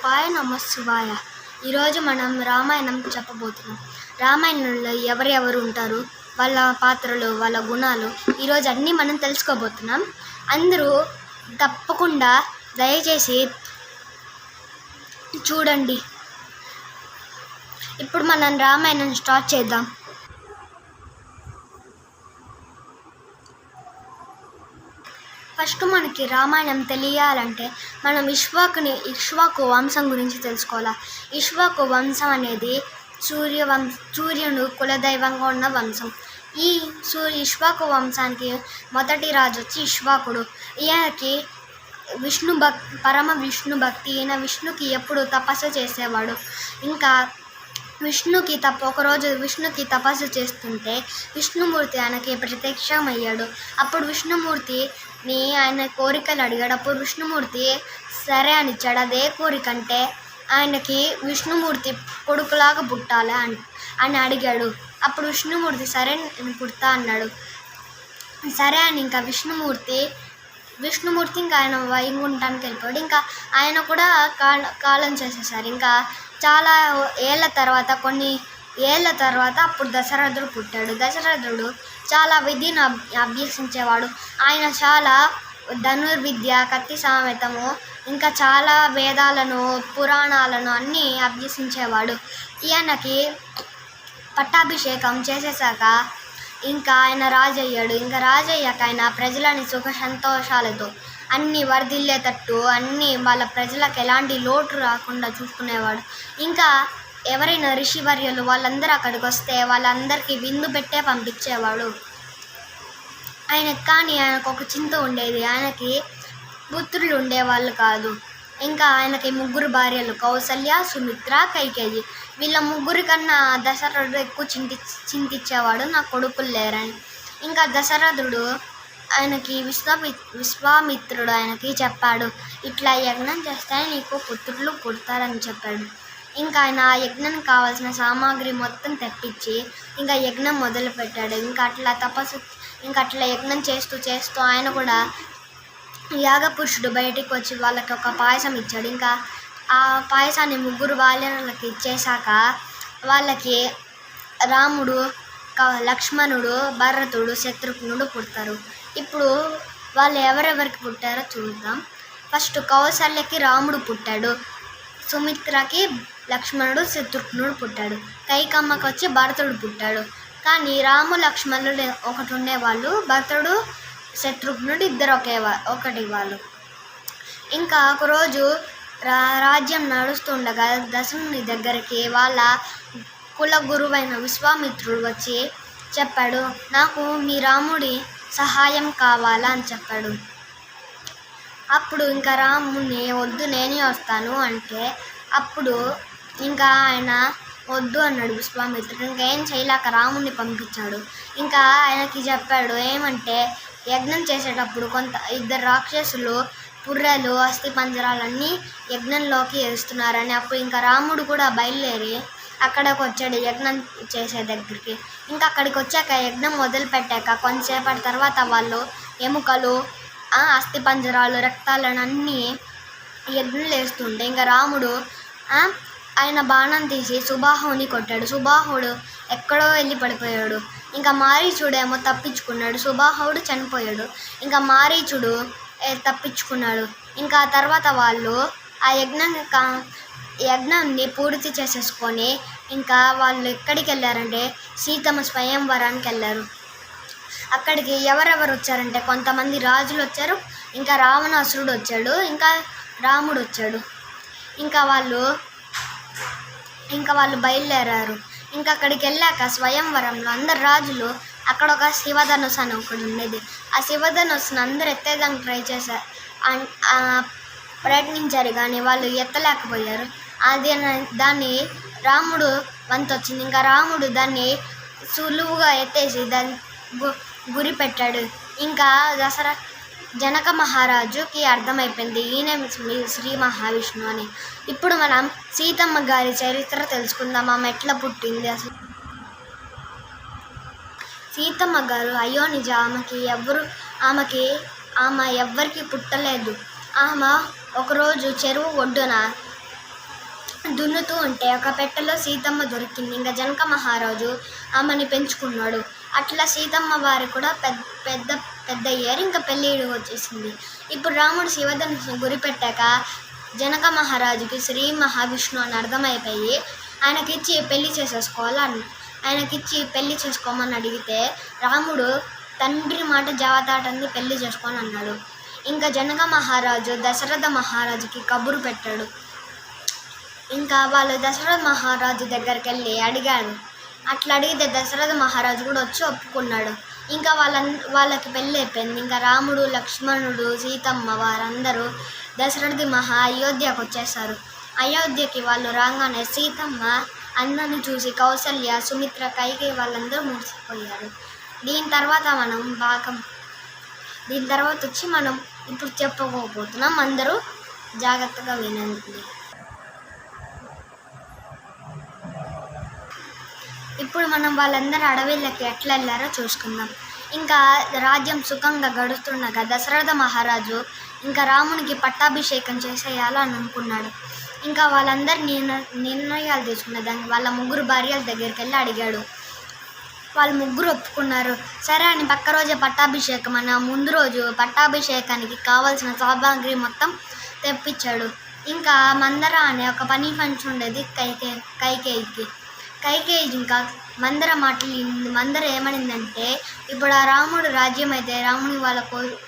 రూపాయ నమ శివాయ. ఈరోజు మనం రామాయణం చెప్పబోతున్నాం. రామాయణంలో ఎవరెవరు ఉంటారు, వాళ్ళ పాత్రలు, వాళ్ళ గుణాలు ఈరోజు అన్నీ మనం తెలుసుకోబోతున్నాం. అందరూ తప్పకుండా దయచేసి చూడండి. ఇప్పుడు మనం రామాయణం స్టార్ట్ చేద్దాం. ఫస్ట్ మనకి రామాయణం తెలియాలంటే మనం ఇక్ష్వాకు వంశం గురించి తెలుసుకోవాలి. ఇక్ష్వాకు వంశం అనేది సూర్యుడు కులదైవంగా ఉన్న వంశం. ఈ ఇక్ష్వాకు వంశానికి మొదటి రాజు వచ్చి ఇక్ష్వాకుడు. ఈయనకి పరమ విష్ణు భక్తి. ఈయన విష్ణుకి ఎప్పుడు తపస్సు చేసేవాడు. ఇంకా ఒకరోజు విష్ణుకి తపస్సు చేస్తుంటే విష్ణుమూర్తి ఆయనకి ప్రత్యక్షమయ్యాడు. అప్పుడు విష్ణుమూర్తిని ఆయన కోరికలు అడిగాడు. అప్పుడు విష్ణుమూర్తి సరే అని ఇచ్చాడు. అదే కోరికంటే ఆయనకి విష్ణుమూర్తి కొడుకులాగా పుట్టాలి అని అడిగాడు. అప్పుడు విష్ణుమూర్తి సరే నేను పుడతా అన్నాడు. సరే అని ఇంకా విష్ణుమూర్తి ఇంకా ఆయన వైకుంఠానికి వెళ్ళిపోయాడు. ఇంకా ఆయన కూడా కాలం చేసేసారు. ఇంకా చాలా కొన్ని ఏళ్ళ తర్వాత అప్పుడు దశరథుడు పుట్టాడు. దశరథుడు చాలా విద్యను అభ్యసించేవాడు. ఆయన చాలా ధనుర్విద్య, కత్తి సామెతము, ఇంకా చాలా వేదాలను, పురాణాలను అన్నీ అభ్యసించేవాడు. ఈయనకి పట్టాభిషేకం చేసేసాక ఇంకా ఆయన రాజయ్యాడు. ఇంకా రాజయ్యాక ఆయన ప్రజలని సుఖ సంతోషాలతో అన్నీ వర్ధిల్లేటట్టు వాళ్ళ ప్రజలకు ఎలాంటి లోటు రాకుండా చూసుకునేవాడు. ఇంకా ఎవరైనా ఋషివర్యులు వాళ్ళందరూ అక్కడికి వస్తే వాళ్ళందరికీ విందు పెట్టే పంపించేవాడు. ఆయనకు ఒక చింత ఉండేది. ఆయనకి పుత్రులు ఉండేవాళ్ళు కాదు. ఇంకా ఆయనకి 3 భార్యలు, కౌసల్య, సుమిత్ర, కైకేయి. వీళ్ళ 3 కన్నా దశరథుడు ఎక్కువ చింతించేవాడు, నా కొడుకులు లేరని. ఇంకా దశరథుడు ఆయనకి విశ్వామిత్రుడు ఆయనకి చెప్పాడు, ఇట్లా యజ్ఞం చేస్తే నీకు పుత్రులు పుడతారని చెప్పాడు. ఇంకా ఆయన ఆ యజ్ఞానికి కావాల్సిన సామాగ్రి మొత్తం తెప్పించి ఇంకా యజ్ఞం మొదలు పెట్టాడు. ఇంకా అట్లా యజ్ఞం చేస్తూ ఆయన కూడా యాగపురుషుడు బయటికి వచ్చి వాళ్ళకి ఒక పాయసం ఇచ్చాడు. ఇంకా ఆ పాయసాన్ని 3 భార్యలకి ఇచ్చేశాక వాళ్ళకి రాముడు, లక్ష్మణుడు, భరతుడు, శత్రుఘ్నుడు పుడతారు. ఇప్పుడు వాళ్ళు ఎవరెవరికి పుట్టారో చూద్దాం. ఫస్ట్ కౌసల్యకి రాముడు పుట్టాడు. సుమిత్రకి లక్ష్మణుడు, శత్రుఘ్నుడు పుట్టాడు. కైకమ్మకి వచ్చి భరతుడు పుట్టాడు. కానీ రాము లక్ష్మణుడు ఒకటి ఉండేవాళ్ళు, భరతుడు శత్రుఘ్నుడు ఇద్దరు ఒకటి వాళ్ళు. ఇంకా ఒకరోజు రాజ్యం నడుస్తుండగా దశరథుని దగ్గరికి వాళ్ళ కుల గురువైన విశ్వామిత్రుడు వచ్చి చెప్పాడు, నాకు మీ రాముడి సహాయం కావాలా అని చెప్పాడు. అప్పుడు ఇంకా రాముని వద్దు నేనే వస్తాను అంటే అప్పుడు ఇంకా ఆయన వద్దు అన్నాడు విశ్వామిత్రుడు. ఇంకేం చేయలేక రాముని పంపించాడు. ఇంకా ఆయనకి చెప్పాడు ఏమంటే యజ్ఞం చేసేటప్పుడు 2 రాక్షసులు పుర్రెలు, అస్థి పంజరాలన్నీ యజ్ఞంలోకి వేస్తున్నారని. అప్పుడు ఇంకా రాముడు కూడా బయలుదేరి అక్కడికి వచ్చాడు యజ్ఞం చేసే దగ్గరికి. ఇంకా అక్కడికి వచ్చాక యజ్ఞం మొదలు పెట్టాక కొంతసేపటి తర్వాత వాళ్ళు ఎముకలు, అస్థి పంజరాలు, రక్తాలను అన్నీ యజ్ఞంలో వేస్తుంటే ఇంకా రాముడు ఆయన బాణం తీసి సుబాహుని కొట్టాడు. సుబాహుడు ఎక్కడో వెళ్ళి పడిపోయాడు. ఇంకా మారీచుడేమో తప్పించుకున్నాడు. సుబాహుడు చనిపోయాడు. ఇంకా మారీచుడు తప్పించుకున్నాడు. ఇంకా తర్వాత వాళ్ళు ఆ యజ్ఞాన్ని పూర్తి చేసేసుకొని ఇంకా వాళ్ళు ఎక్కడికి వెళ్ళారంటే సీతమ్మ స్వయంవరానికి వెళ్ళారు. అక్కడికి ఎవరెవరు వచ్చారంటే కొంతమంది రాజులు వచ్చారు, ఇంకా రావణాసురుడు వచ్చాడు, ఇంకా రాముడు వచ్చాడు. ఇంకా వాళ్ళు బయలుదేరారు. ఇంకా అక్కడికి వెళ్ళాక స్వయంవరంలో అందరు రాజులు అక్కడ ఒక శివధనుస్సు అని ఒకటి ఉండేది. ఆ శివధనుస్సును అందరు ఎత్తేదానికి ట్రై చేశారు, ప్రయత్నించారు కానీ వాళ్ళు ఎత్తలేకపోయారు. దాన్ని రాముడు వంతు వచ్చింది. ఇంకా రాముడు దాన్ని సులువుగా ఎత్తేసి దాన్ని గురి పెట్టాడు. ఇంకా జనక మహారాజుకి అర్థమైపోయింది ఈయన శ్రీ మహావిష్ణువు అని. ఇప్పుడు మనం సీతమ్మ గారి చరిత్ర తెలుసుకుందాం. ఆమె ఎట్లా పుట్టింది అసలు. సీతమ్మ గారు అయ్యో నిజ ఆమె ఎవ్వరికి పుట్టలేదు. ఆమె ఒకరోజు చెరువు ఒడ్డున దున్నుతూ ఉంటే ఒక పెట్టెలో సీతమ్మ దొరికింది. ఇంకా జనక మహారాజు ఆమెని పెంచుకున్నాడు. అట్లా సీతమ్మ వారు కూడా పెద్దయ్యారు. ఇంకా పెళ్ళిడు వచ్చేసింది. ఇప్పుడు రాముడు శివధనుస్సుని గురిపెట్టాక జనక మహారాజుకి శ్రీ మహావిష్ణు అని అర్థమైపోయి ఆయనకిచ్చి పెళ్లి చేసుకోమని అడిగితే రాముడు తండ్రి మాట జవదాటంది పెళ్లి చేసుకొని అన్నాడు. ఇంకా జనక మహారాజు దశరథ మహారాజుకి కబురు పెట్టాడు. ఇంకా వాళ్ళు దశరథ మహారాజు దగ్గరికి వెళ్ళి అడిగాడు. అట్లా అడిగితే దశరథ మహారాజు కూడా వచ్చి ఒప్పుకున్నాడు. ఇంకా వాళ్ళకి పెళ్ళి అయిపోయింది. ఇంకా రాముడు, లక్ష్మణుడు, సీతమ్మ వారందరూ దశరథి అయోధ్యకు వచ్చేసారు. అయోధ్యకి వాళ్ళు రాగానే సీతమ్మ అందరిని చూసి కౌసల్య, సుమిత్ర, కైకేయి వాళ్ళందరూ మురిసిపోయారు. దీని తర్వాత వచ్చి మనం ఇప్పుడు చెప్పుకోబోతున్నాం. అందరూ జాగ్రత్తగా వినండి. ఇప్పుడు మనం వాళ్ళందరూ అడవిలోకి ఎట్లా వెళ్ళారో చూసుకుందాం. ఇంకా రాజ్యం సుఖంగా గడుస్తుండగా దశరథ మహారాజు ఇంకా రామునికి పట్టాభిషేకం చేసేయాలని అనుకున్నాడు. ఇంకా వాళ్ళందరూ నిర్ణయాలు తీసుకున్నదాన్ని వాళ్ళ 3 భార్యల దగ్గరికి వెళ్ళి అడిగాడు. వాళ్ళు 3 ఒప్పుకున్నారు. సరే అని పక్క రోజే పట్టాభిషేకం అని ముందు రోజు పట్టాభిషేకానికి కావాల్సిన సామాగ్రి మొత్తం తెప్పించాడు. ఇంకా మందర అనే ఒక పని పంచి ఉండేది కైకేయికి. ఇంకా మందర మాటలు మందర ఏమనిందంటే, ఇప్పుడు ఆ రాముడు రాజ్యం అయితే రాముని వాళ్ళ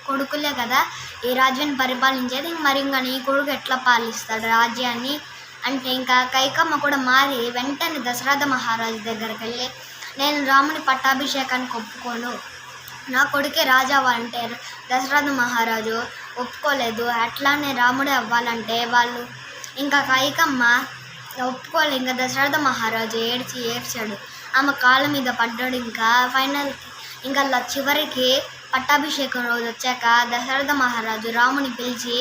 కొడుకులే కదా ఈ రాజ్యాన్ని పరిపాలించేది, మరి ఇంకా నీ కొడుకు ఎట్లా పాలిస్తాడు రాజ్యాన్ని అంటే, ఇంకా కైకమ్మ కూడా మారి వెంటనే దశరథ మహారాజు దగ్గరికి వెళ్ళి, నేను రాముని పట్టాభిషేకానికి ఒప్పుకోను, నా కొడుకే రాజు అవ్వాలంటే దశరథ మహారాజు ఒప్పుకోలేదు. అట్లానే రాముడే అవ్వాలంటే వాళ్ళు ఇంకా కైకమ్మ ఒప్పుకోలేదు. ఇంకా దశరథ మహారాజు ఏడ్చాడు. ఆమె కాళ్ళ మీద పడ్డాడు. ఇంకా ఇంకా చివరికి పట్టాభిషేకం రోజు వచ్చాక దశరథ మహారాజు రాముని పిలిచి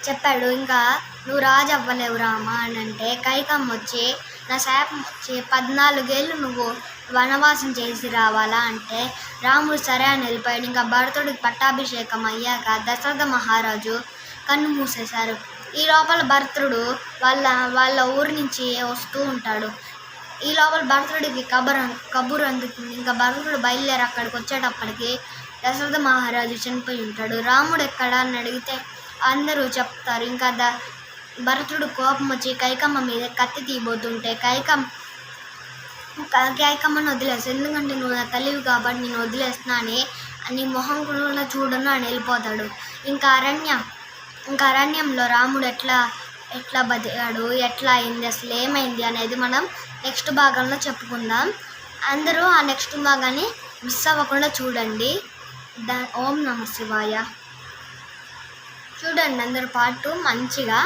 చెప్పాడు, ఇంకా నువ్వు రాజు అవ్వలేవు రామ అని అంటే, కైకమ్మ వచ్చి నా శాపం వచ్చి 14 ఏళ్ళు నువ్వు వనవాసం చేసి రావాలా అంటే రాముడు సరే అని వెళ్ళిపోయాడు. ఇంకా భరతుడికి పట్టాభిషేకం అయ్యాక దశరథ మహారాజు కన్ను మూసేశారు. ఈ లోపల భరతుడు వాళ్ళ ఊరి నుంచి వస్తూ ఉంటాడు. ఈ లోపల భరతుడికి కబురు అందుతుంది. ఇంకా భరతుడు బయలుదేరి అక్కడికి వచ్చేటప్పటికి దశరథ మహారాజు చనిపోయి ఉంటాడు. రాముడు ఎక్కడ అని అడిగితే అందరూ చెప్తారు. ఇంకా భరతుడు కోపం వచ్చి కైకమ్మ మీద కత్తి తీయబోతుంటే కైకమ్మను వదిలేసి, ఎందుకంటే నువ్వు నా తల్లివి కాబట్టి నేను వదిలేస్తున్నా అని నీ మొహం కూడా చూడను అని వెళ్ళిపోతాడు. ఇంకా అరణ్యంలో రాముడు ఎట్లా బతికాడు, ఎట్లా అయింది, అసలు ఏమైంది అనేది మనం నెక్స్ట్ భాగంలో చెప్పుకుందాం. అందరూ ఆ నెక్స్ట్ భాగాన్ని మిస్ అవ్వకుండా చూడండి. ఓం నమః శివాయ చూడండి అందరూ పార్ట్ 2 మంచిగా.